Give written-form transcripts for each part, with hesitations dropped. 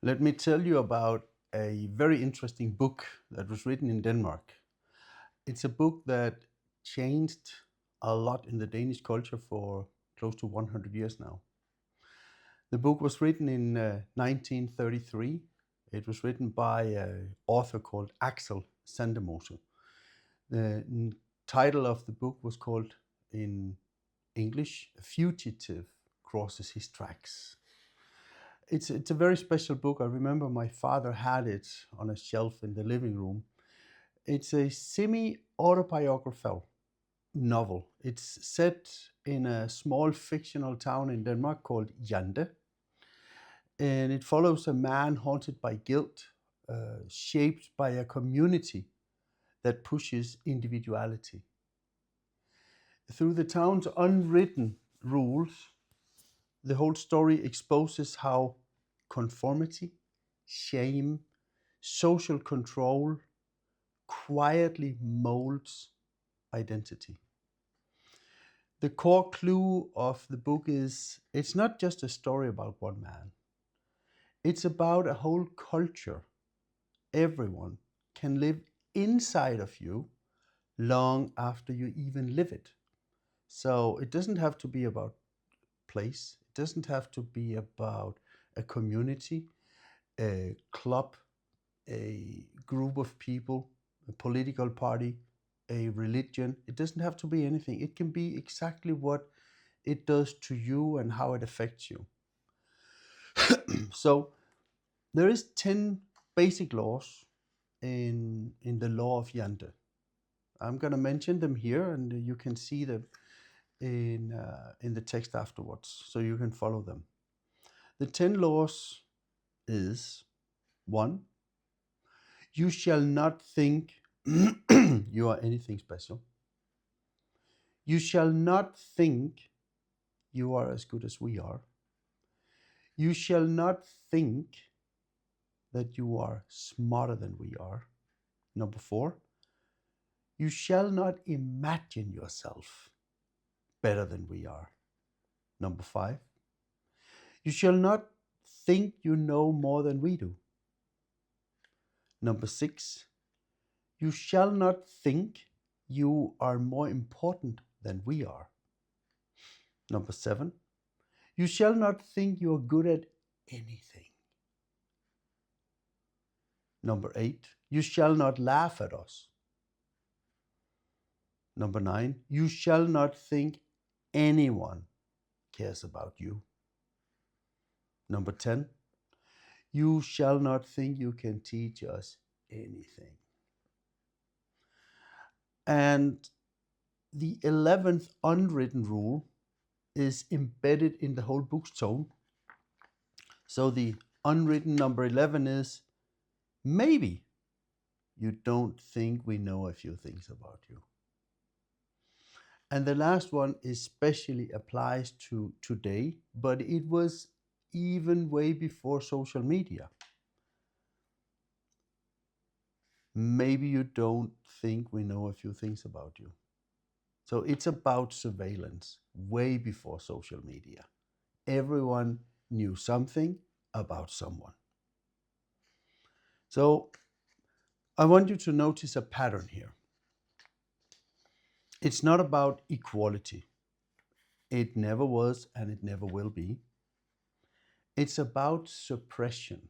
Let me tell you about a very interesting book that was written in Denmark. It's a book that changed a lot in the Danish culture for close to 100 years now. The book was written in 1933. It was written by an author called Aksel Sandemose. The title of the book was called in English, Fugitive crosses his tracks. It's a very special book. I remember my father had it on a shelf in the living room. It's a semi-autobiographical novel. It's set in a small fictional town in Denmark called Jante, and it follows a man haunted by guilt, shaped by a community that pushes individuality. Through the town's unwritten rules, the whole story exposes how conformity, shame, social control quietly molds identity. The core clue of the book is it's not just a story about one man, it's about a whole culture. Everyone can live inside of you long after you even live it. So it doesn't have to be about place, it doesn't have to be about a community, a club, a group of people, a political party, a religion. It doesn't have to be anything. It can be exactly what it does to you and how it affects you. So there is 10 basic laws in the Law of Jante. I'm going to mention them here, and you can see them in the text afterwards, so you can follow them. The 10 laws is: 1, you shall not think you are anything special. You shall not think you are as good as we are. You shall not think that you are smarter than we are. Number 4, you shall not imagine yourself better than we are. Number 5, you shall not think you know more than we do. Number 6, you shall not think you are more important than we are. Number 7, you shall not think you are good at anything. Number 8, you shall not laugh at us. Number 9, you shall not think anyone cares about you. Number 10, you shall not think you can teach us anything. And the 11th unwritten rule is embedded in the whole book's tone. So the unwritten number 11 is: maybe you don't think we know a few things about you. And the last one especially applies to today, but it was even way before social media. Maybe you don't think we know a few things about you. So it's about surveillance way before social media. Everyone knew something about someone. So I want you to notice a pattern here. It's not about equality. It never was and it never will be. It's about suppression.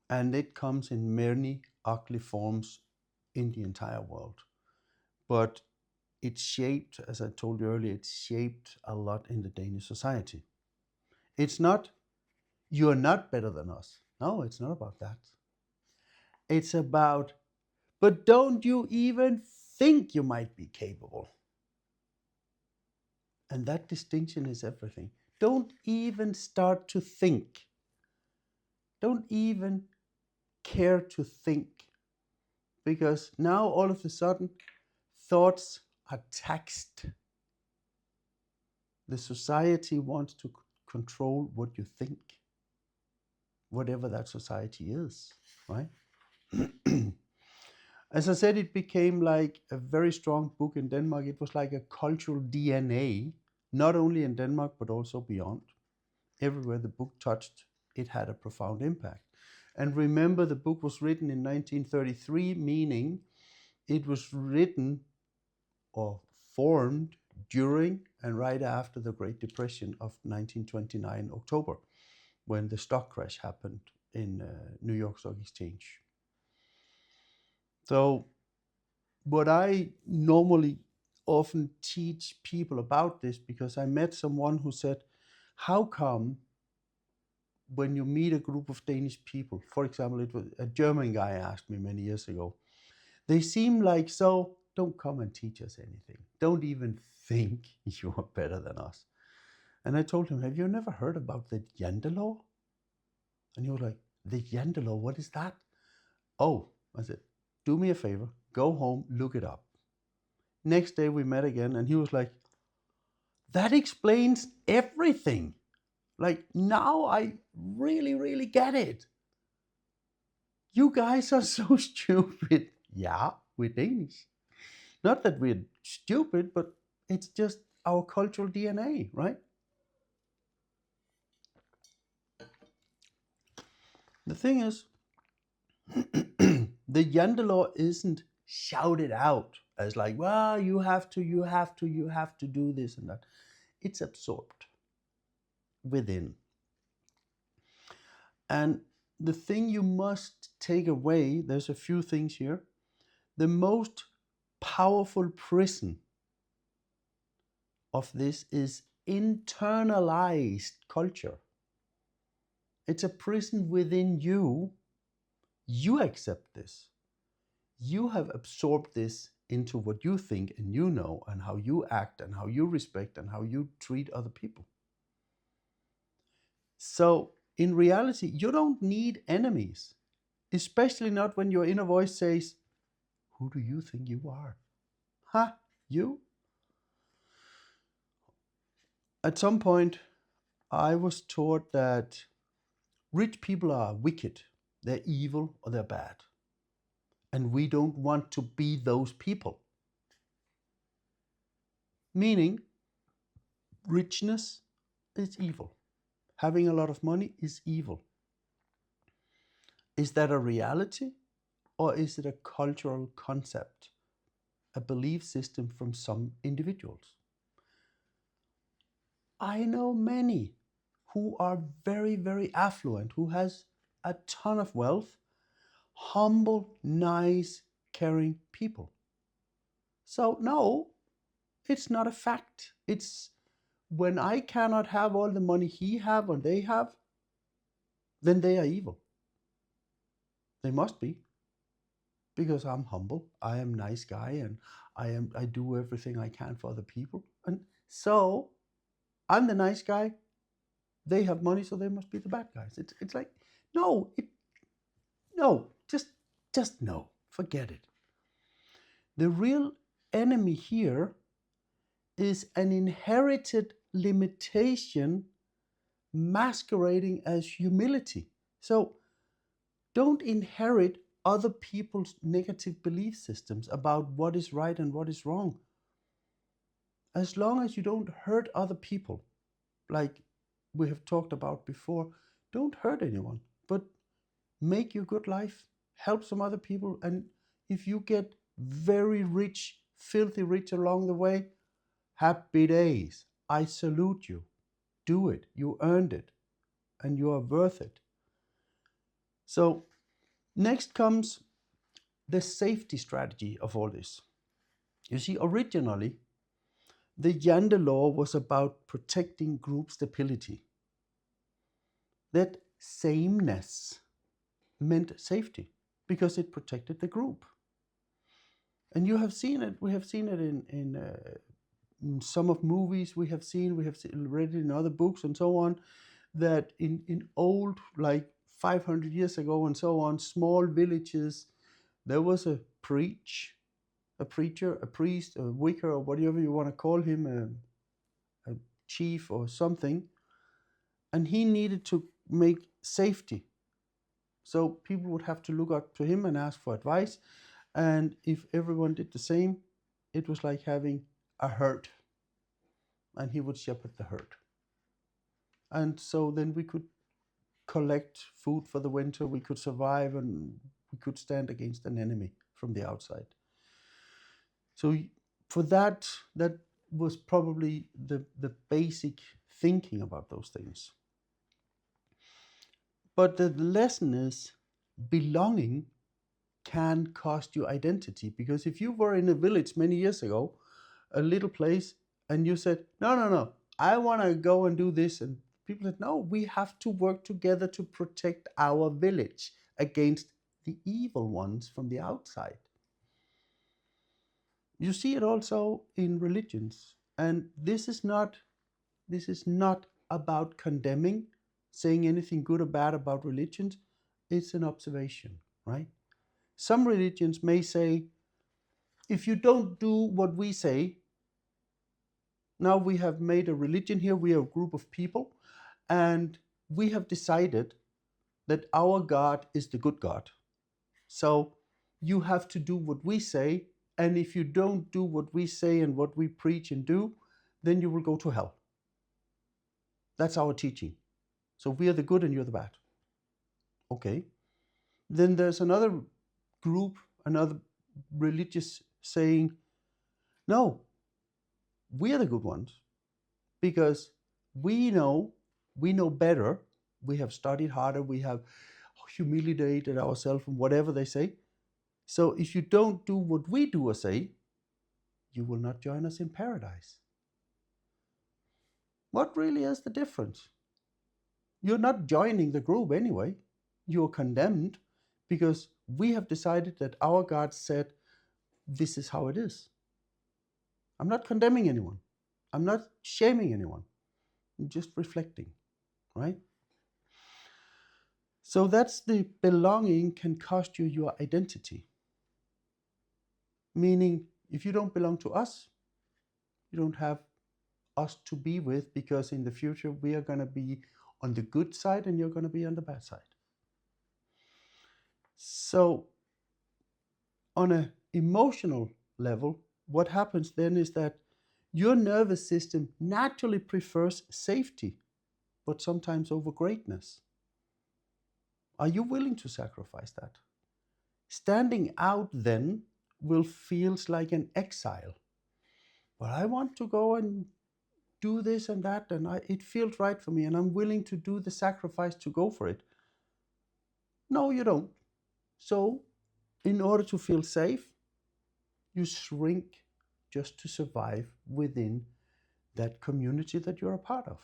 And it comes in many ugly forms in the entire world. But it's shaped, as I told you earlier, it's shaped a lot in the Danish society. It's not, you're not better than us. No, it's not about that. It's about, but don't you even think you might be capable? And that distinction is everything. Don't even start to think. Don't even care to think. Because now all of a sudden, thoughts are taxed. The society wants to control what you think, whatever that society is, right? As I said, it became like a very strong book in Denmark. It was like a cultural DNA, not only in Denmark, but also beyond. everywhere the book touched, it had a profound impact. And remember, the book was written in 1933, meaning it was written or formed during and right after the Great Depression of 1929 October, when the stock crash happened in New York Stock Exchange. So what I normally often teach people about this, because I met someone who said, how come when you meet a group of Danish people, for example, it was a German guy asked me many years ago, they seem like, so don't come and teach us anything. Don't even think you are better than us. And I told him, have you never heard about the Jante law? And he was like, the Jante law, what is that? Oh, I said, do me a favor, go home, look it up. Next day we met again, and he was like, that explains everything. Like, now I really, really get it. You guys are so stupid. Yeah, we're Danish. Not that we're stupid, but it's just our cultural DNA, right? The thing is, the Jante law isn't shouted out as like, well, you have to, you have to, you have to do this and that. It's absorbed within. And the thing you must take away, there's a few things here. The most powerful prison of this is internalized culture. It's a prison within you. You accept this. You have absorbed this into what you think and you know, and how you act and how you respect and how you treat other people. So in reality, you don't need enemies, especially not when your inner voice says, who do you think you are? Huh? You? At some point, I was taught that rich people are wicked, they're evil, or they're bad. And we don't want to be those people. Meaning, richness is evil. Having a lot of money is evil. Is that a reality, or is it a cultural concept, a belief system from some individuals? I know many who are very, very affluent, who has a ton of wealth, humble, nice, caring people. So no, it's not a fact. It's when I cannot have all the money he have or they have, then they are evil. They must be, because I'm humble, I am a nice guy, and I do everything I can for other people. And so I'm the nice guy. They have money, so they must be the bad guys. It's like, no, no, just no, forget it. The real enemy here is an inherited limitation masquerading as humility. So don't inherit other people's negative belief systems about what is right and what is wrong. As long as you don't hurt other people, like we have talked about before, don't hurt anyone, but make your good life, help some other people. And if you get very rich, filthy rich along the way, happy days. I salute you. Do it. You earned it, and you are worth it. So next comes the safety strategy of all this. You see, originally, the Jante law was about protecting group stability. That sameness meant safety because it protected the group. And you have seen it. We have seen it in some of movies. We have read it in other books and so on. That in old, like 500 years ago and so on, small villages, there was a preacher, a priest, a vicar, or whatever you want to call him, a chief or something, and he needed to make safety. So people would have to look up to him and ask for advice. And if everyone did the same, it was like having a herd, and he would shepherd the herd. And so then we could collect food for the winter, we could survive, and we could stand against an enemy from the outside. So for that was probably the basic thinking about those things. But the lesson is belonging can cost you identity, because if you were in a village many years ago, a little place, and you said, no, no, no, I want to go and do this, and people said, no, we have to work together to protect our village against the evil ones from the outside. You see it also in religions, and this is not about condemning, saying anything good or bad about religions. It's an observation, right? Some religions may say, if you don't do what we say, now we have made a religion here, we are a group of people, and we have decided that our God is the good God. So you have to do what we say, and if you don't do what we say and what we preach and do, then you will go to hell. That's our teaching. So we are the good and you're the bad. Okay. Then there's another group, another religious saying, no, we are the good ones because we know better. We have studied harder. We have humiliated ourselves and whatever they say. So if you don't do what we do or say, you will not join us in paradise. What really is the difference? You're not joining the group anyway. You're condemned because we have decided that our God said, this is how it is. I'm not condemning anyone. I'm not shaming anyone. I'm just reflecting, right? So that's the belonging can cost you your identity. Meaning, if you don't belong to us, you don't have us to be with, because in the future we are going to be on the good side and you're going to be on the bad side. So on an emotional level, what happens then is that your nervous system naturally prefers safety, but sometimes over greatness. Are you willing to sacrifice that? Standing out then will feels like an exile. But I want to go and do this and that, and it feels right for me, and I'm willing to do the sacrifice to go for it. No, you don't. So, in order to feel safe, you shrink just to survive within that community that you're a part of.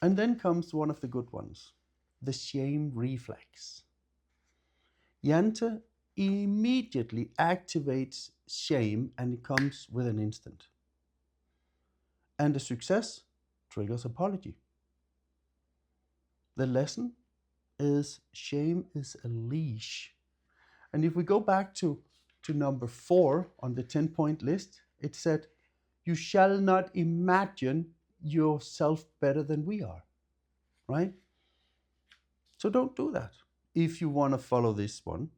And then comes one of the good ones, the shame reflex. Jante immediately activates shame, and it comes with an instant. And the success triggers apology. The lesson is shame is a leash. And if we go back to number 4 on the 10-point list, it said, you shall not imagine yourself better than we are, right? So don't do that if you want to follow this one.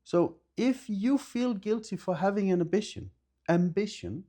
So if you feel guilty for having an ambition,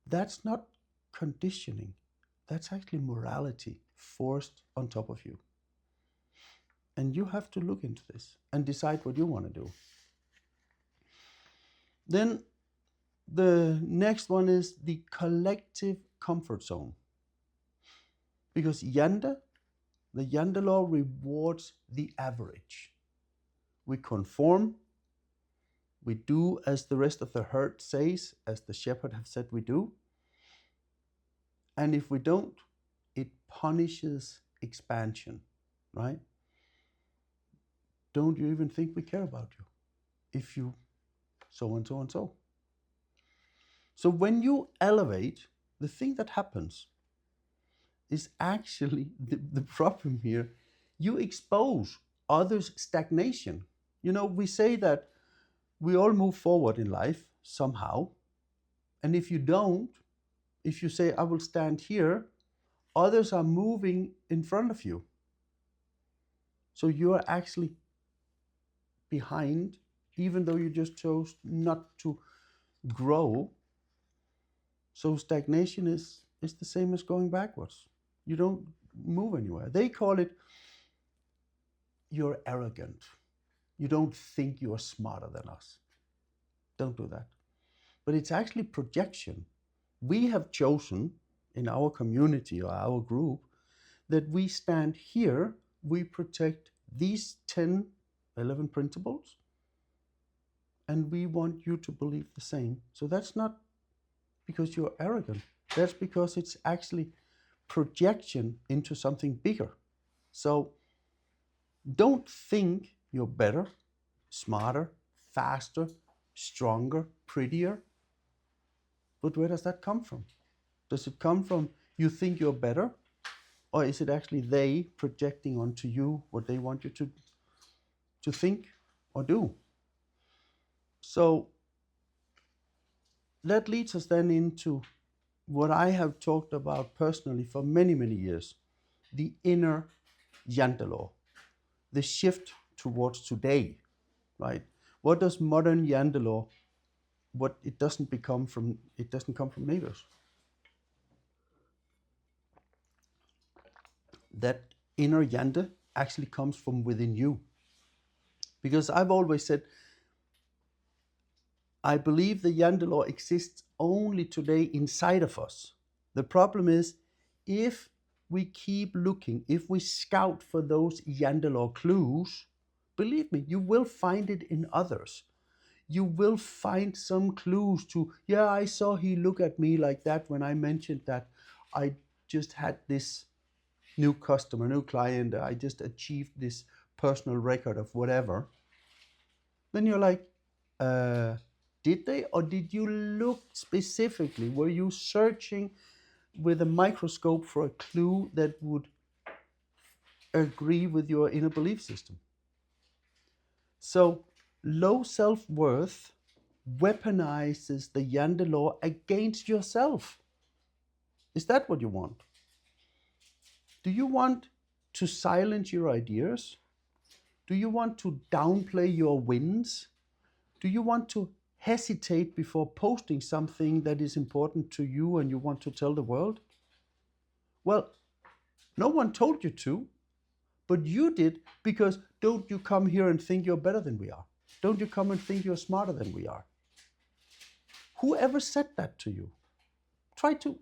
that's not conditioning. That's actually morality forced on top of you. And you have to look into this and decide what you want to do. Then the next one is the collective comfort zone. Because the Jante law rewards the average. We conform, we do as the rest of the herd says, as the shepherd have said we do. And if we don't, it punishes expansion, right? Don't you even think we care about you if you so and so and so. So when you elevate, the thing that happens is actually the problem here. You expose others' stagnation. We say that we all move forward in life somehow. And if you don't, if you say, I will stand here, others are moving in front of you. So you are actually behind, even though you just chose not to grow. So stagnation is the same as going backwards. You don't move anywhere. They call it you're arrogant. You don't think you're smarter than us. Don't do that. But it's actually projection. We have chosen in our community or our group that we stand here, we protect these 10, 11 principles, and we want you to believe the same. So that's not because you're arrogant. That's because it's actually projection into something bigger. So don't think you're better, smarter, faster, stronger, prettier. But where does that come from? Does it come from you think you're better? Or is it actually they projecting onto you what they want you to think or do? So that leads us then into what I have talked about personally for many, many years, the inner Jante law, the shift towards today, right? What does modern Jante law, what it doesn't come from neighbors. That inner Jante actually comes from within you. Because I've always said, I believe the Jante law exists only today inside of us. The problem is, if we keep looking, if we scout for those Jante law clues, believe me, you will find it in others. You will find some clues to, yeah, I saw he look at me like that when I mentioned that I just had this new customer, new client, I just achieved this personal record of whatever. Then you're like, did they, or did you look specifically? Were you searching with a microscope for a clue that would agree with your inner belief system? So low self-worth weaponizes the Jante law against yourself. Is that what you want? Do you want to silence your ideas? Do you want to downplay your wins? Do you want to hesitate before posting something that is important to you and you want to tell the world? Well, no one told you to, but you did, because don't you come here and think you're better than we are? Don't you come and think you're smarter than we are? Whoever said that to you? Try to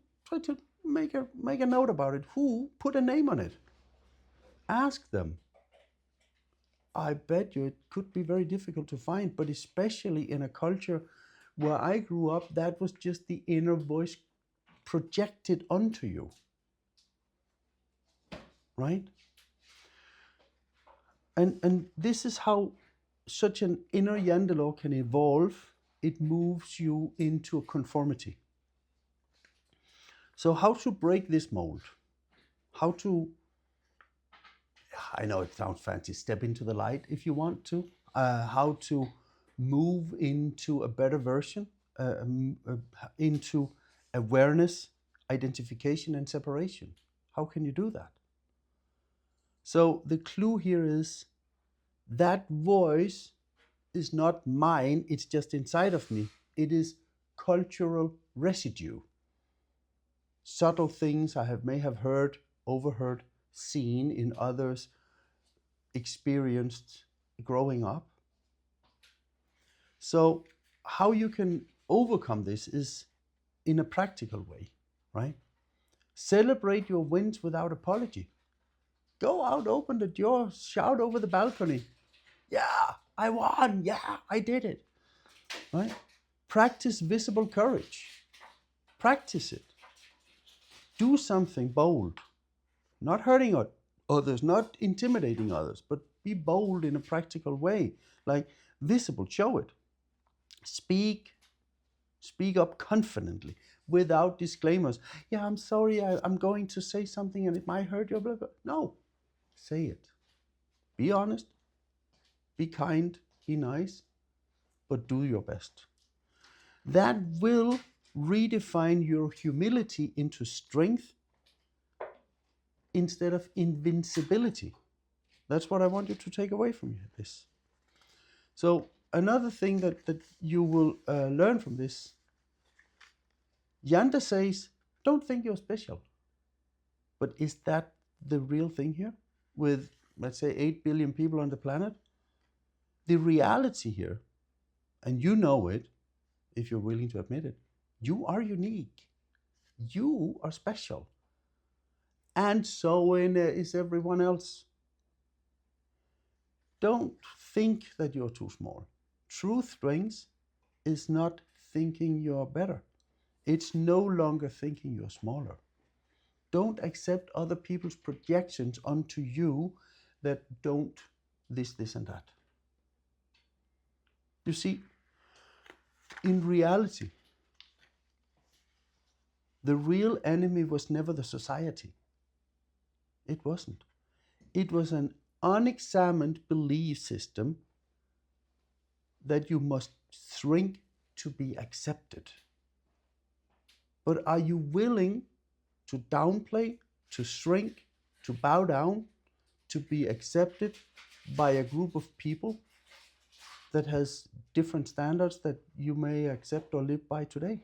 make a note about it. Who put a name on it? Ask them. I bet you it could be very difficult to find, but especially in a culture where I grew up, that was just the inner voice projected onto you, right? And this is how such an inner Jante law can evolve. It moves you into a conformity. So how to break this mold? How to, I know it sounds fancy, step into the light if you want to. How to move into a better version, into awareness, identification, and separation. How can you do that? So the clue here is that voice is not mine, it's just inside of me. It is cultural residue. Subtle things I may have heard, overheard, seen in others, experienced growing up. So how you can overcome this is in a practical way, right? Celebrate your wins without apology. Go out, open the door, shout over the balcony. Yeah, I won. Yeah, I did it. Right? Practice visible courage. Practice it. Do something bold. Not hurting others, not intimidating others, but be bold in a practical way. Like visible, show it. Speak up confidently without disclaimers. Yeah, I'm sorry, I'm going to say something and it might hurt you. Blah, blah. No, say it. Be honest, be kind, be nice, but do your best. That will redefine your humility into strength instead of invincibility. That's what I want you to take away from this. So another thing that you will learn from this Jante says, don't think you're special. But is that the real thing here? With, let's say, 8 billion people on the planet? The reality here, and you know it if you're willing to admit it, you are unique. You are special. And so is everyone else. Don't think that you're too small. True strength is not thinking you're better. It's no longer thinking you're smaller. Don't accept other people's projections onto you that don't this, and that. You see, in reality, the real enemy was never the society. It wasn't. It was an unexamined belief system that you must shrink to be accepted. But are you willing to downplay, to shrink, to bow down, to be accepted by a group of people that has different standards that you may accept or live by today?